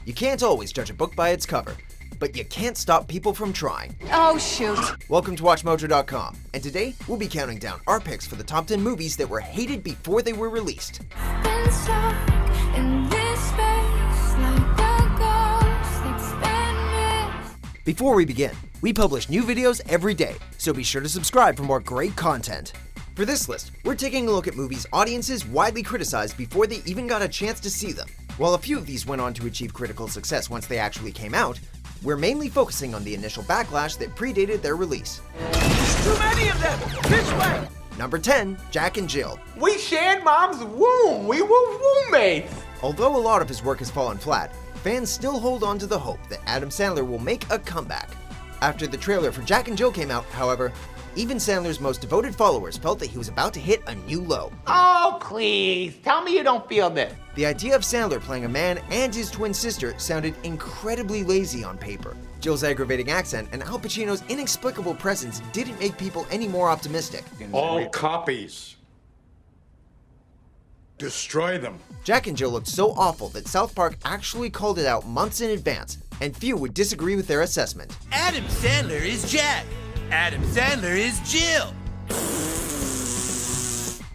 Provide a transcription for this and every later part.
You can't always judge a book by its cover, but you can't stop people from trying. Oh, shoot. Welcome to WatchMojo.com, and today we'll be counting down our picks for the top 10 movies that were hated before they were released. Been stuck in this space like a ghost that's been missed. Before we begin, we publish new videos every day, so be sure to subscribe for more great content. For this list, we're taking a look at movies audiences widely criticized before they even got a chance to see them. While a few of these went on to achieve critical success once they actually came out, we're mainly focusing on the initial backlash that predated their release. There's too many of them! This way! Number 10, Jack and Jill. We shared mom's womb! We were roommates! Although a lot of his work has fallen flat, fans still hold on to the hope that Adam Sandler will make a comeback. After the trailer for Jack and Jill came out, however, even Sandler's most devoted followers felt that he was about to hit a new low. Oh, please, tell me you don't feel this. The idea of Sandler playing a man and his twin sister sounded incredibly lazy on paper. Jill's aggravating accent and Al Pacino's inexplicable presence didn't make people any more optimistic. All copies. Destroy them. Jack and Jill looked so awful that South Park actually called it out months in advance, and few would disagree with their assessment. Adam Sandler is Jack. Adam Sandler is Jill.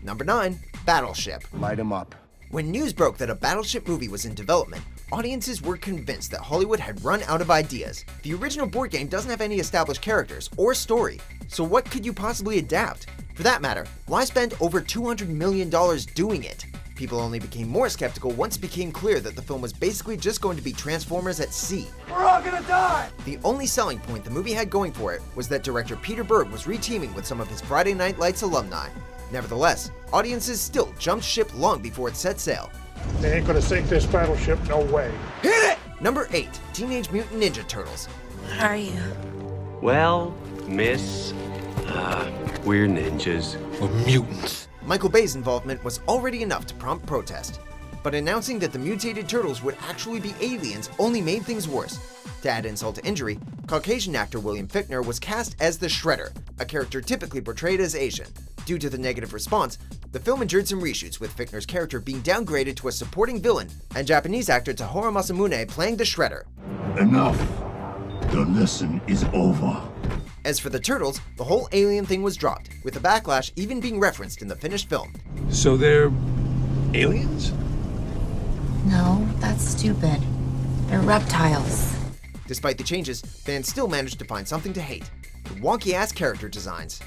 Number 9, Battleship. Light him up. When news broke that a Battleship movie was in development, audiences were convinced that Hollywood had run out of ideas. The original board game doesn't have any established characters or story, so what could you possibly adapt? For that matter, why spend over $200 million doing it? People only became more skeptical once it became clear that the film was basically just going to be Transformers at sea. We're all gonna die! The only selling point the movie had going for it was that director Peter Berg was reteaming with some of his Friday Night Lights alumni. Nevertheless, audiences still jumped ship long before it set sail. They ain't gonna sink this battleship, no way. Hit it! Number 8, Teenage Mutant Ninja Turtles. How are you? Well, miss, we're ninjas. We're mutants. Michael Bay's involvement was already enough to prompt protest, but announcing that the mutated turtles would actually be aliens only made things worse. To add insult to injury, Caucasian actor William Fichtner was cast as the Shredder, a character typically portrayed as Asian. Due to the negative response, the film endured some reshoots, with Fichtner's character being downgraded to a supporting villain and Japanese actor Tohiro Masamune playing the Shredder. Enough. The lesson is over. As for the turtles, the whole alien thing was dropped, with the backlash even being referenced in the finished film. So they're aliens? No, that's stupid. They're reptiles. Despite the changes, fans still managed to find something to hate: the wonky-ass character designs.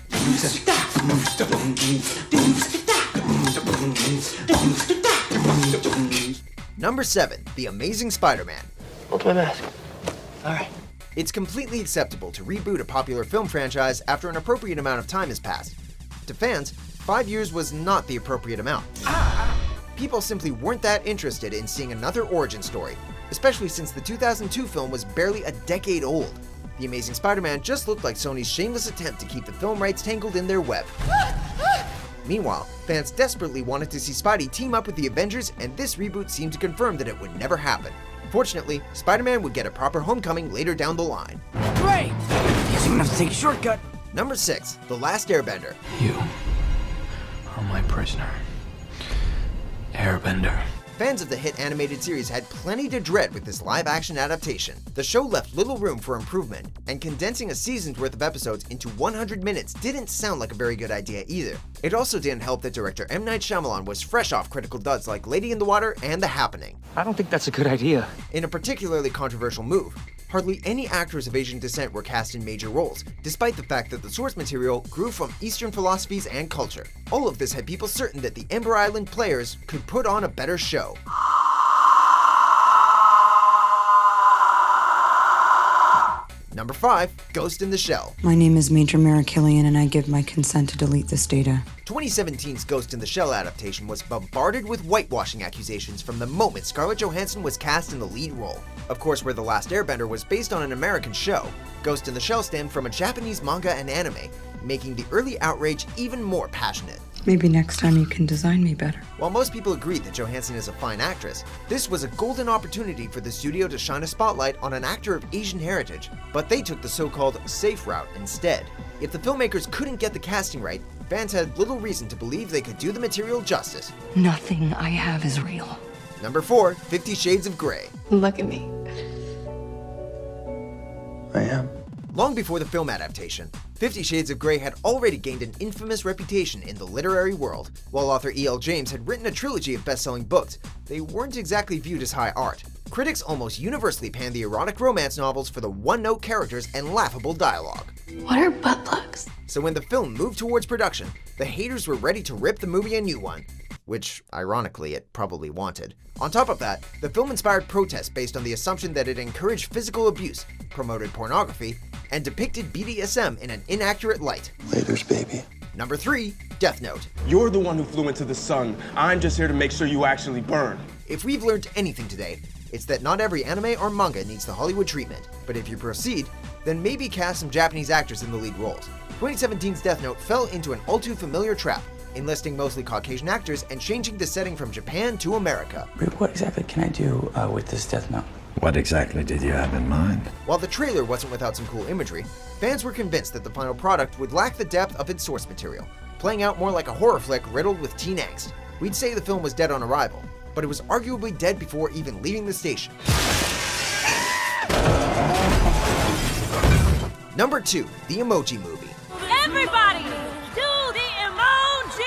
Number 7, The Amazing Spider-Man. Hold my mask. All right. It's completely acceptable to reboot a popular film franchise after an appropriate amount of time has passed. To fans, 5 years was not the appropriate amount. People simply weren't that interested in seeing another origin story, especially since the 2002 film was barely a decade old. The Amazing Spider-Man just looked like Sony's shameless attempt to keep the film rights tangled in their web. Meanwhile, fans desperately wanted to see Spidey team up with the Avengers, and this reboot seemed to confirm that it would never happen. Fortunately, Spider-Man would get a proper homecoming later down the line. Great! Guess I'm gonna have to take a shortcut. Number 6, The Last Airbender. You are my prisoner. Airbender. Fans of the hit animated series had plenty to dread with this live-action adaptation. The show left little room for improvement, and condensing a season's worth of episodes into 100 minutes didn't sound like a very good idea either. It also didn't help that director M. Night Shyamalan was fresh off critical duds like Lady in the Water and The Happening. I don't think that's a good idea. In a particularly controversial move, hardly any actors of Asian descent were cast in major roles, despite the fact that the source material grew from Eastern philosophies and culture. All of this had people certain that the Ember Island players could put on a better show. Number 5, Ghost in the Shell. My name is Major Marakillian, and I give my consent to delete this data. 2017's Ghost in the Shell adaptation was bombarded with whitewashing accusations from the moment Scarlett Johansson was cast in the lead role. Of course, where The Last Airbender was based on an American show, Ghost in the Shell stemmed from a Japanese manga and anime, making the early outrage even more passionate. Maybe next time you can design me better. While most people agreed that Johansson is a fine actress, this was a golden opportunity for the studio to shine a spotlight on an actor of Asian heritage, but they took the so-called safe route instead. If the filmmakers couldn't get the casting right, fans had little reason to believe they could do the material justice. Nothing I have is real. Number 4, 50 Shades of Grey. Look at me. I am. Long before the film adaptation, 50 Shades of Grey had already gained an infamous reputation in the literary world. While author E.L. James had written a trilogy of best-selling books, they weren't exactly viewed as high art. Critics almost universally panned the erotic romance novels for the one-note characters and laughable dialogue. What are butt plugs? So when the film moved towards production, the haters were ready to rip the movie a new one, which, ironically, it probably wanted. On top of that, the film inspired protests based on the assumption that it encouraged physical abuse, promoted pornography, and depicted BDSM in an inaccurate light. Laters, baby. Number 3, Death Note. You're the one who flew into the sun. I'm just here to make sure you actually burn. If we've learned anything today, it's that not every anime or manga needs the Hollywood treatment, but if you proceed, then maybe cast some Japanese actors in the lead roles. 2017's Death Note fell into an all too familiar trap, enlisting mostly Caucasian actors and changing the setting from Japan to America. What exactly can I do with this Death Note? What exactly did you have in mind? While the trailer wasn't without some cool imagery, fans were convinced that the final product would lack the depth of its source material, playing out more like a horror flick riddled with teen angst. We'd say the film was dead on arrival, but it was arguably dead before even leaving the station. Number 2, The Emoji Movie. Everybody, do the emoji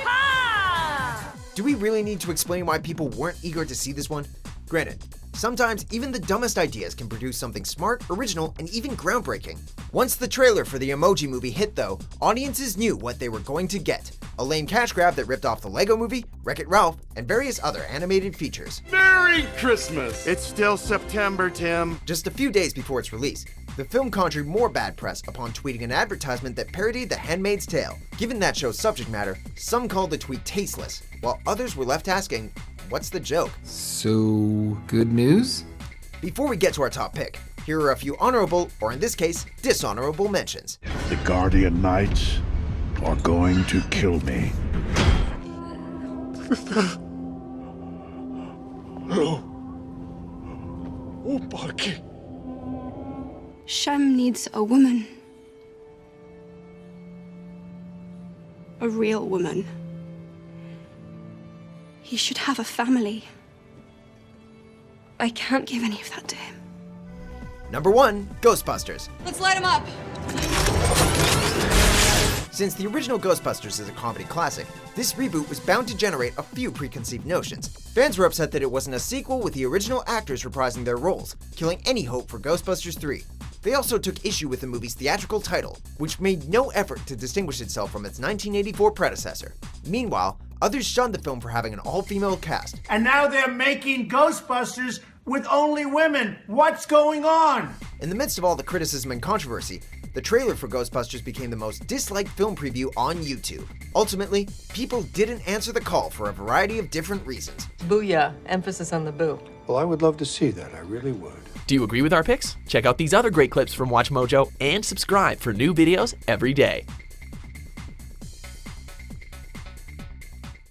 pop! Do we really need to explain why people weren't eager to see this one? Granted, sometimes even the dumbest ideas can produce something smart, original, and even groundbreaking. Once the trailer for the Emoji Movie hit though, audiences knew what they were going to get. A lame cash grab that ripped off the Lego Movie, Wreck-It Ralph, and various other animated features. Merry Christmas! It's still September, Tim. Just a few days before its release, the film conjured more bad press upon tweeting an advertisement that parodied The Handmaid's Tale. Given that show's subject matter, some called the tweet tasteless, while others were left asking, what's the joke? So, good news? Before we get to our top pick, here are a few honorable, or in this case, dishonorable mentions. The Guardian Knights are going to kill me. Oh, Bucky. Shem needs a woman. A real woman. He should have a family. I can't give any of that to him. Number 1, Ghostbusters. Let's light him up. Since the original Ghostbusters is a comedy classic, this reboot was bound to generate a few preconceived notions. Fans were upset that it wasn't a sequel with the original actors reprising their roles, killing any hope for Ghostbusters 3. They also took issue with the movie's theatrical title, which made no effort to distinguish itself from its 1984 predecessor. Meanwhile, others shunned the film for having an all-female cast. And now they're making Ghostbusters with only women. What's going on? In the midst of all the criticism and controversy, the trailer for Ghostbusters became the most disliked film preview on YouTube. Ultimately, people didn't answer the call for a variety of different reasons. Booyah, emphasis on the boo. Well, I would love to see that. I really would. Do you agree with our picks? Check out these other great clips from WatchMojo and subscribe for new videos every day.